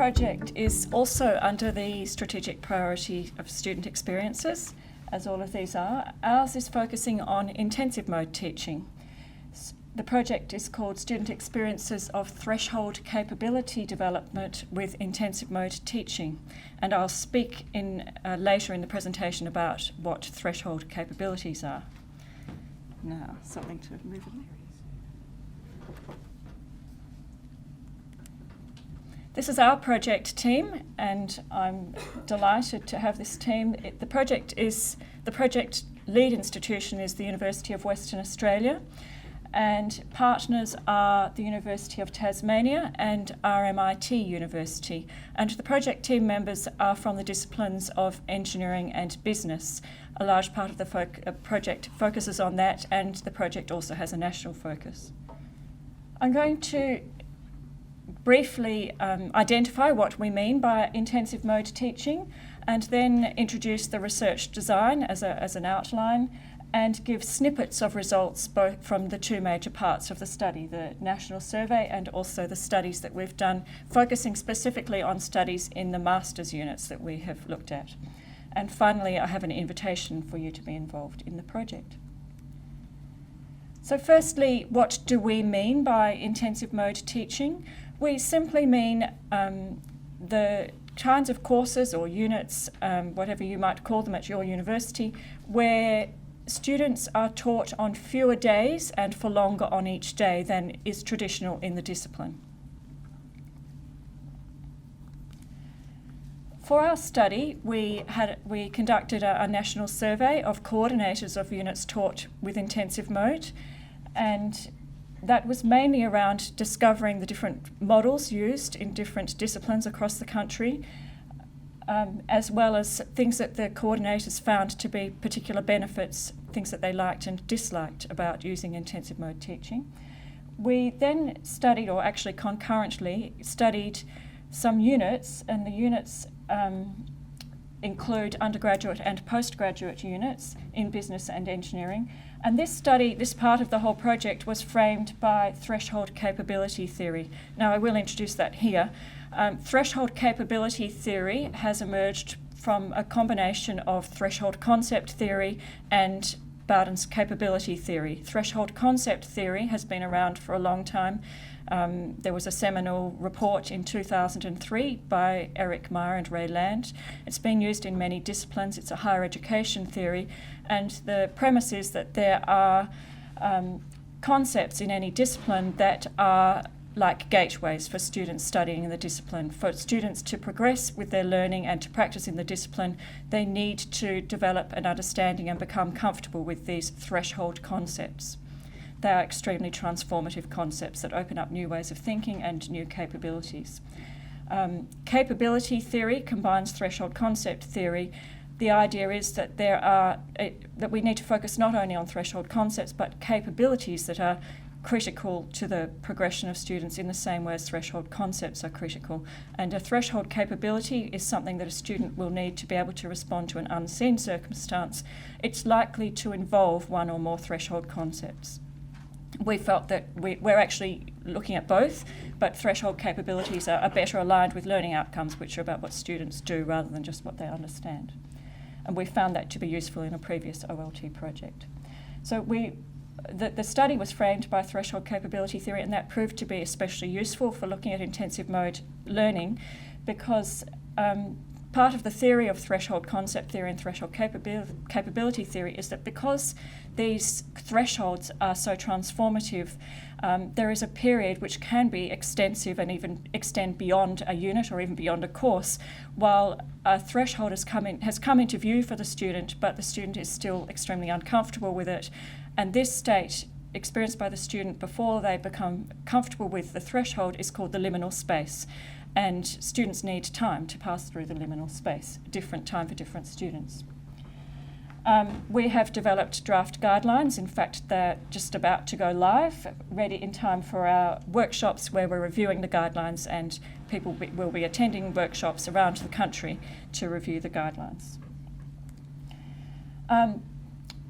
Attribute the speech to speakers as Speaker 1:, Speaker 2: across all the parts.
Speaker 1: project is also under the strategic priority of student experiences, as all of these are. Ours is focusing on intensive mode teaching. The project is called Student Experiences of Threshold Capability Development with Intensive Mode Teaching, and I'll speak later in the presentation about what threshold capabilities are. Now, something to move on. This is our project team, and I'm delighted to have this team. The project lead institution is the University of Western Australia, and partners are the University of Tasmania and RMIT University. And the project team members are from the disciplines of engineering and business. A large part of the project focuses on that, and the project also has a national focus. I'm going to briefly identify what we mean by intensive mode teaching, and then introduce the research design as an outline, and give snippets of results both from the two major parts of the study, the national survey and also the studies that we've done, focusing specifically on studies in the master's units that we have looked at. And finally, I have an invitation for you to be involved in the project. So firstly, what do we mean by intensive mode teaching? We simply mean the kinds of courses or units, whatever you might call them at your university, where students are taught on fewer days and for longer on each day than is traditional in the discipline. For our study, we conducted a national survey of coordinators of units taught with intensive mode, and that was mainly around discovering the different models used in different disciplines across the country, as well as things that the coordinators found to be particular benefits, things that they liked and disliked about using intensive mode teaching. We then studied, or actually concurrently studied, some units, and the units include undergraduate and postgraduate units in business and engineering. And this study, this part of the whole project, was framed by threshold capability theory. Now, I will introduce that here. Threshold capability theory has emerged from a combination of threshold concept theory and Bowden's capability theory. Threshold concept theory has been around for a long time. There was a seminal report in 2003 by Eric Meyer and Ray Land. It's been used in many disciplines. It's a higher education theory, and the premise is that there are concepts in any discipline that are like gateways for students studying in the discipline. For students to progress with their learning and to practice in the discipline, they need to develop an understanding and become comfortable with these threshold concepts. They are extremely transformative concepts that open up new ways of thinking and new capabilities. Capability theory combines threshold concept theory. The idea is that that we need to focus not only on threshold concepts but capabilities that are critical to the progression of students in the same way as threshold concepts are critical. And a threshold capability is something that a student will need to be able to respond to an unseen circumstance. It's likely to involve one or more threshold concepts. We felt that we're actually looking at both, but threshold capabilities are better aligned with learning outcomes, which are about what students do rather than just what they understand. And we found that to be useful in a previous OLT project. So the study was framed by threshold capability theory, and that proved to be especially useful for looking at intensive mode learning, because part of the theory of threshold concept theory and threshold capability theory is that because these thresholds are so transformative, there is a period which can be extensive and even extend beyond a unit or even beyond a course, while a threshold has come into view for the student, but the student is still extremely uncomfortable with it. And this state, experienced by the student before they become comfortable with the threshold, is called the liminal space. And students need time to pass through the liminal space, different time for different students. We have developed draft guidelines. In fact, they're just about to go live, ready in time for our workshops where we're reviewing the guidelines, and people will be attending workshops around the country to review the guidelines.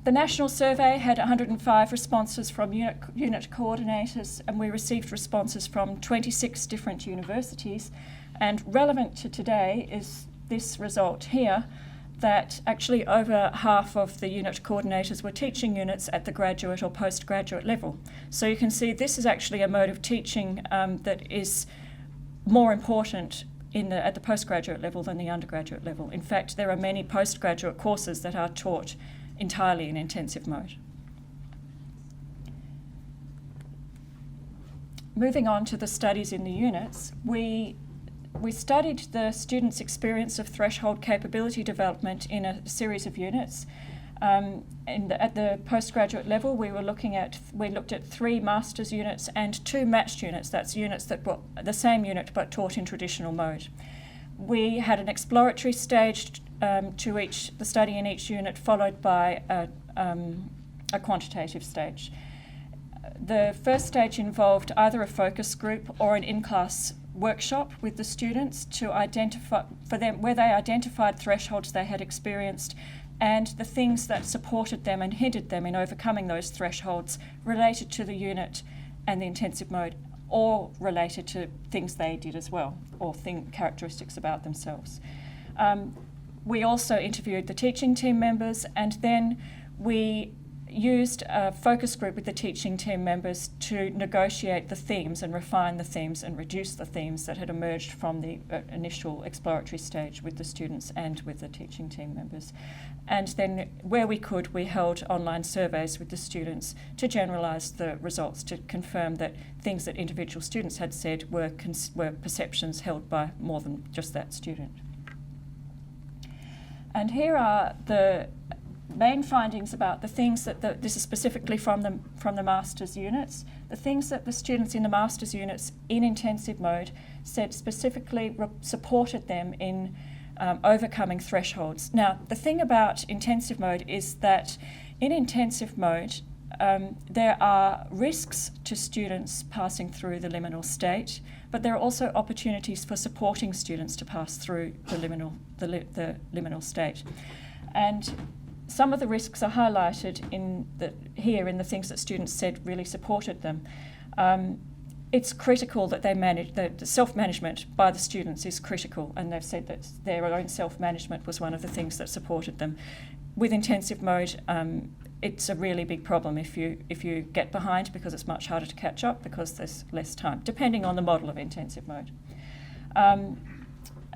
Speaker 1: The national survey had 105 responses from unit coordinators, and we received responses from 26 different universities. And relevant to today is this result here, that actually over half of the unit coordinators were teaching units at the graduate or postgraduate level. So you can see this is actually a mode of teaching that is more important at the postgraduate level than the undergraduate level. In fact, there are many postgraduate courses that are taught entirely in intensive mode. Moving on to the studies in the units, we studied the students' experience of threshold capability development in a series of units. At the postgraduate level, we looked at 3 master's units and 2 matched units. That's units that were the same unit but taught in traditional mode. We had an exploratory stage to the study in each unit, followed by a quantitative stage. The first stage involved either a focus group or an in-class workshop with the students to identify for them where they identified thresholds they had experienced and the things that supported them and hindered them in overcoming those thresholds related to the unit and the intensive mode, or related to things they did as well, or characteristics about themselves. We also interviewed the teaching team members, and then we used a focus group with the teaching team members to negotiate the themes and refine the themes and reduce the themes that had emerged from the initial exploratory stage with the students and with the teaching team members. And then where we could, we held online surveys with the students to generalise the results, to confirm that things that individual students had said were perceptions held by more than just that student. And here are the main findings about the things that this is specifically from the master's units. The things that the students in the master's units in intensive mode said specifically supported them in overcoming thresholds. Now, the thing about intensive mode is that in intensive mode, there are risks to students passing through the liminal state, but there are also opportunities for supporting students to pass through the liminal state. And some of the risks are highlighted here in the things that students said really supported them. It's critical that they manage, the self-management by the students is critical, and they've said that their own self-management was one of the things that supported them. With intensive mode, it's a really big problem if you get behind, because it's much harder to catch up because there's less time, depending on the model of intensive mode.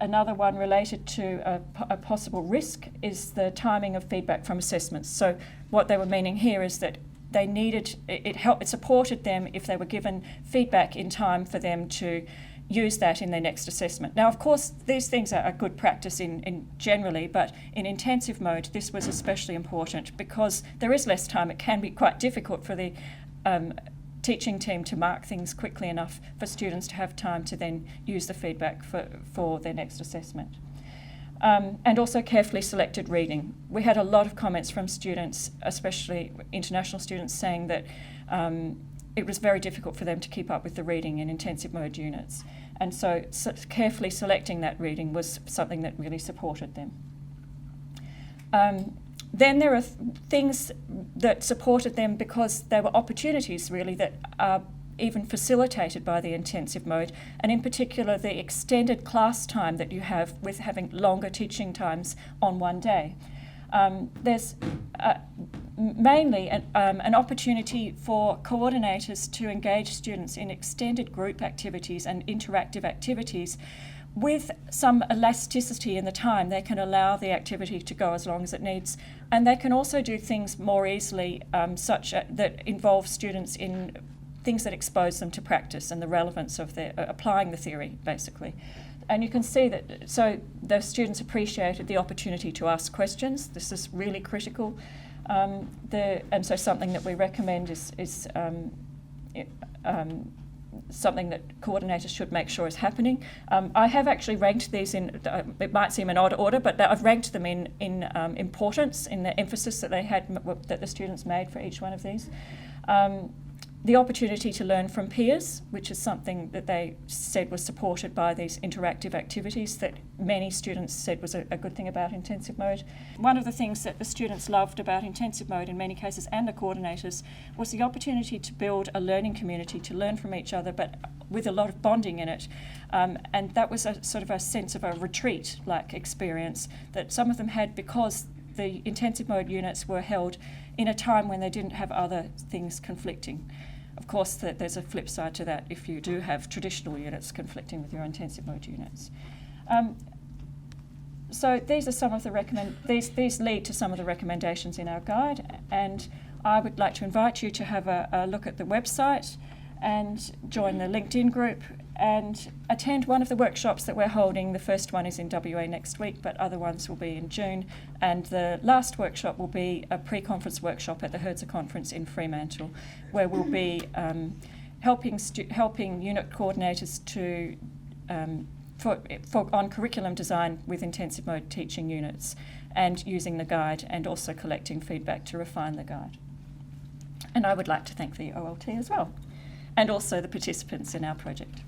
Speaker 1: Another one related to a possible risk is the timing of feedback from assessments. So what they were meaning here is that they needed, it supported them if they were given feedback in time for them to use that in their next assessment. Now, of course, these things are a good practice in generally, but in intensive mode, this was especially important because there is less time. It can be quite difficult for the teaching team to mark things quickly enough for students to have time to then use the feedback for their next assessment. And also carefully selected reading. We had a lot of comments from students, especially international students, saying that it was very difficult for them to keep up with the reading in intensive mode units. And so carefully selecting that reading was something that really supported them. Then there are things that supported them because there were opportunities really that are even facilitated by the intensive mode, and in particular the extended class time that you have with having longer teaching times on one day. There's mainly an opportunity for coordinators to engage students in extended group activities and interactive activities with some elasticity in the time. They can allow the activity to go as long as it needs, and they can also do things more easily that involve students in things that expose them to practice and the relevance of applying the theory, basically. And you can see that, so the students appreciated the opportunity to ask questions. This is really critical. And so something that we recommend is something that coordinators should make sure is happening. I have actually ranked these in, it might seem an odd order, but I've ranked them in importance, in the emphasis that they had, that the students made for each one of these. The opportunity to learn from peers, which is something that they said was supported by these interactive activities that many students said was a good thing about intensive mode. One of the things that the students loved about intensive mode in many cases, and the coordinators, was the opportunity to build a learning community, to learn from each other, but with a lot of bonding in it. And that was a sort of a sense of a retreat-like experience that some of them had because the intensive mode units were held in a time when they didn't have other things conflicting. Of course, there's a flip side to that if you do have traditional units conflicting with your intensive mode units. So these are some of the these lead to some of the recommendations in our guide, and I would like to invite you to have a look at the website and join the LinkedIn group and attend one of the workshops that we're holding. The first one is in WA next week, but other ones will be in June. And the last workshop will be a pre-conference workshop at the Herzer Conference in Fremantle, where we'll be helping unit coordinators to on curriculum design with intensive mode teaching units and using the guide and also collecting feedback to refine the guide. And I would like to thank the OLT as well, and also the participants in our project.